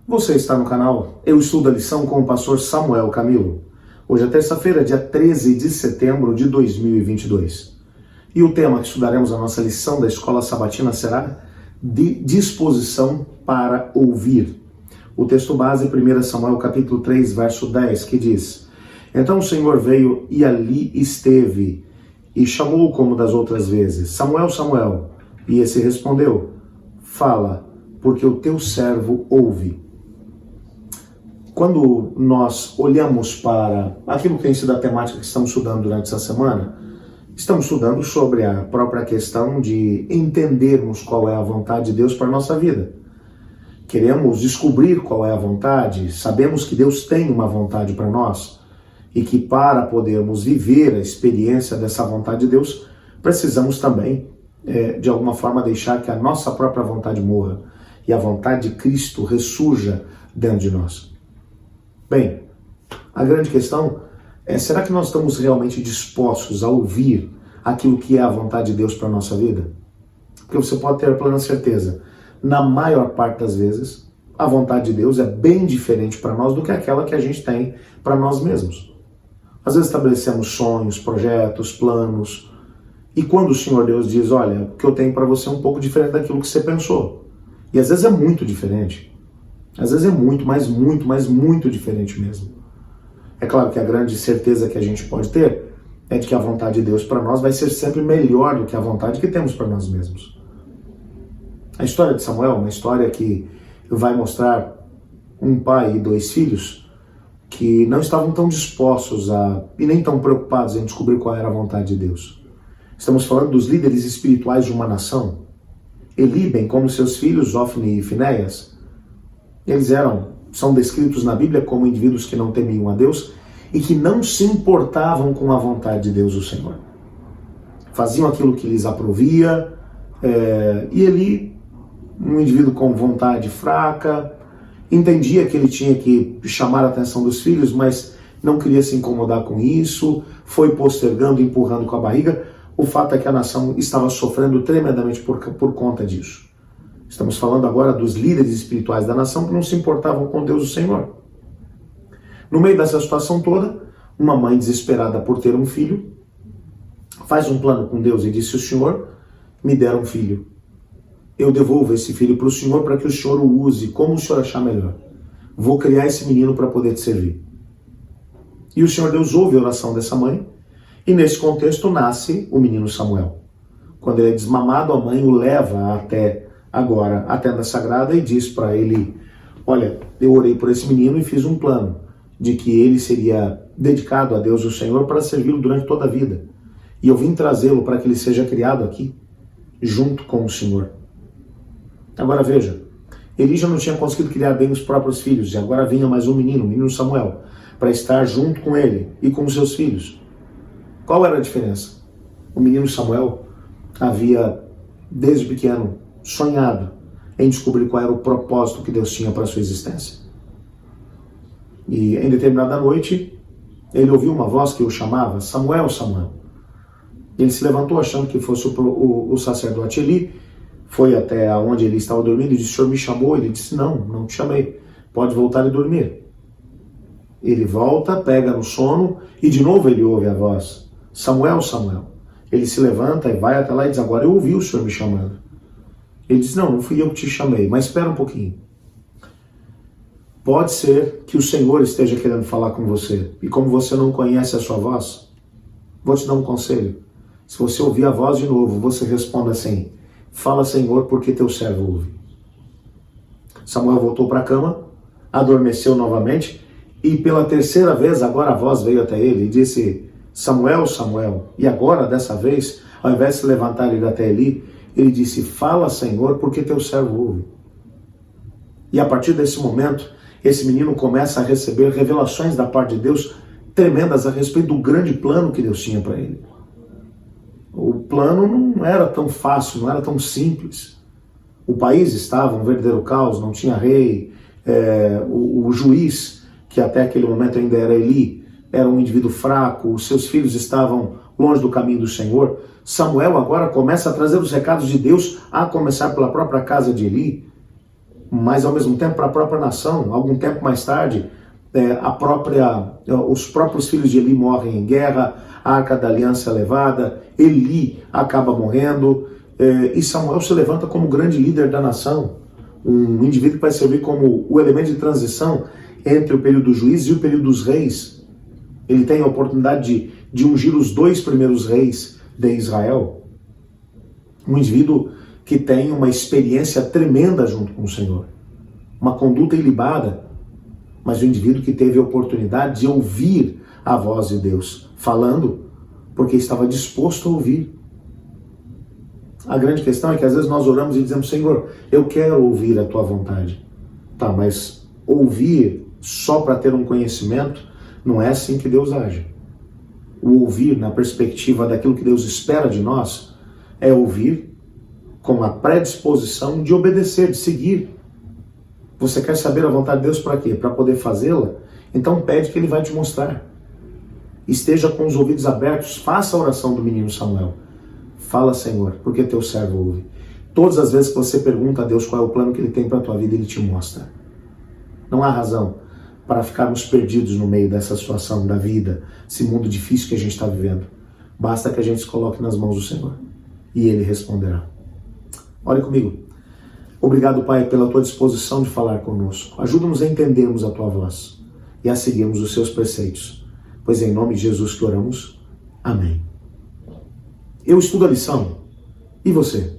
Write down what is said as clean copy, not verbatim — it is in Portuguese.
Você está no canal Eu Estudo a Lição com o pastor Samuel Camilo. Hoje é terça-feira, dia 13 de setembro de 2022. E o tema que estudaremos na nossa lição da Escola Sabatina será de disposição para ouvir. O texto base é 1 Samuel capítulo 3, verso 10, que diz: Então o Senhor veio e ali esteve, e chamou como das outras vezes: Samuel, Samuel. E esse respondeu: Fala, porque o teu servo ouve. Quando nós olhamos para aquilo que tem sido a temática que estamos estudando durante essa semana, estamos estudando sobre a própria questão de entendermos qual é a vontade de Deus para a nossa vida. Queremos descobrir qual é a vontade, sabemos que Deus tem uma vontade para nós e que para podermos viver a experiência dessa vontade de Deus, precisamos também, de alguma forma, deixar que a nossa própria vontade morra e a vontade de Cristo ressurja dentro de nós. Bem, a grande questão é, será que nós estamos realmente dispostos a ouvir aquilo que é a vontade de Deus para a nossa vida? Porque você pode ter a plena certeza, na maior parte das vezes, a vontade de Deus é bem diferente para nós do que aquela que a gente tem para nós mesmos. Às vezes estabelecemos sonhos, projetos, planos, e quando o Senhor Deus diz, olha, o que eu tenho para você é um pouco diferente daquilo que você pensou. E às vezes é muito diferente. Às vezes é muito, mas muito diferente mesmo. É claro que a grande certeza que a gente pode ter é de que a vontade de Deus para nós vai ser sempre melhor do que a vontade que temos para nós mesmos. A história de Samuel é uma história que vai mostrar um pai e dois filhos que não estavam tão dispostos e nem tão preocupados em descobrir qual era a vontade de Deus. Estamos falando dos líderes espirituais de uma nação. Eli, bem como seus filhos, Ofni e Finéias, eles são descritos na Bíblia como indivíduos que não temiam a Deus e que não se importavam com a vontade de Deus, o Senhor. Faziam aquilo que lhes aprovia, e Eli, um indivíduo com vontade fraca, entendia que ele tinha que chamar a atenção dos filhos, mas não queria se incomodar com isso, foi postergando, empurrando com a barriga. O fato é que a nação estava sofrendo tremendamente por conta disso. Estamos falando agora dos líderes espirituais da nação que não se importavam com Deus, o Senhor. No meio dessa situação toda, uma mãe desesperada por ter um filho, faz um plano com Deus e disse: o Senhor me der um filho. Eu devolvo esse filho para o Senhor para que o Senhor o use como o Senhor achar melhor. Vou criar esse menino para poder te servir. E o Senhor Deus ouve a oração dessa mãe, e nesse contexto nasce o menino Samuel. Quando ele é desmamado, a mãe o leva até a tenda sagrada e diz para ele: olha, eu orei por esse menino e fiz um plano de que ele seria dedicado a Deus, o Senhor, para servi-lo durante toda a vida. E eu vim trazê-lo para que ele seja criado aqui, junto com o Senhor. Agora veja, Eli já não tinha conseguido criar bem os próprios filhos, e agora vinha mais um menino, o menino Samuel, para estar junto com ele e com os seus filhos. Qual era a diferença? O menino Samuel havia, desde pequeno, sonhado em descobrir qual era o propósito que Deus tinha para a sua existência. E em determinada noite, ele ouviu uma voz que o chamava: Samuel, Samuel. Ele se levantou achando que fosse o sacerdote Eli, foi até onde ele estava dormindo e disse: o Senhor me chamou? Ele disse: não te chamei, pode voltar e dormir. Ele volta, pega no sono e de novo ele ouve a voz: Samuel, Samuel. Ele se levanta e vai até lá e diz: agora eu ouvi o Senhor me chamando. Ele diz: não fui eu que te chamei, mas espera um pouquinho. Pode ser que o Senhor esteja querendo falar com você, e como você não conhece a sua voz, vou te dar um conselho. Se você ouvir a voz de novo, você responda assim: fala, Senhor, porque teu servo ouve. Samuel voltou para a cama, adormeceu novamente, e pela terceira vez agora a voz veio até ele e disse: Samuel, Samuel. E agora, dessa vez, ao invés de se levantar e ir até Eli, ele disse: fala, Senhor, porque teu servo ouve. E a partir desse momento, esse menino começa a receber revelações da parte de Deus tremendas a respeito do grande plano que Deus tinha para ele. O plano não era tão fácil, não era tão simples. O país estava um verdadeiro caos, não tinha rei, o juiz, que até aquele momento ainda era Eli, era um indivíduo fraco, os seus filhos estavam longe do caminho do Senhor. Samuel agora começa a trazer os recados de Deus, a começar pela própria casa de Eli. mas ao mesmo tempo para a própria nação. Algum tempo mais tarde, os próprios filhos de Eli morrem em guerra, a Arca da Aliança é levada, Eli acaba morrendo, e Samuel se levanta como grande líder da nação, um indivíduo que vai servir como o elemento de transição entre o período dos juízes e o período dos reis. Ele tem a oportunidade de ungir os 2 primeiros reis de Israel. Um indivíduo que tem uma experiência tremenda junto com o Senhor, uma conduta ilibada, mas um indivíduo que teve a oportunidade de ouvir a voz de Deus, falando porque estava disposto a ouvir. A grande questão é que às vezes nós oramos e dizemos: Senhor, eu quero ouvir a tua vontade. Tá, mas ouvir só para ter um conhecimento, não é assim que Deus age. O ouvir na perspectiva daquilo que Deus espera de nós é ouvir com a predisposição de obedecer, de seguir. Você quer saber a vontade de Deus para quê? Para poder fazê-la? Então pede que Ele vai te mostrar. Esteja com os ouvidos abertos, faça a oração do menino Samuel. Fala, Senhor, porque teu servo ouve. Todas as vezes que você pergunta a Deus qual é o plano que Ele tem para a tua vida, Ele te mostra. Não há razão para ficarmos perdidos no meio dessa situação da vida, esse mundo difícil que a gente está vivendo. Basta que a gente se coloque nas mãos do Senhor e Ele responderá. Ore comigo. Obrigado, Pai, pela tua disposição de falar conosco. Ajuda-nos a entendermos a tua voz e a seguirmos os seus preceitos. Pois é em nome de Jesus que oramos. Amém. Eu estudo a lição. E você?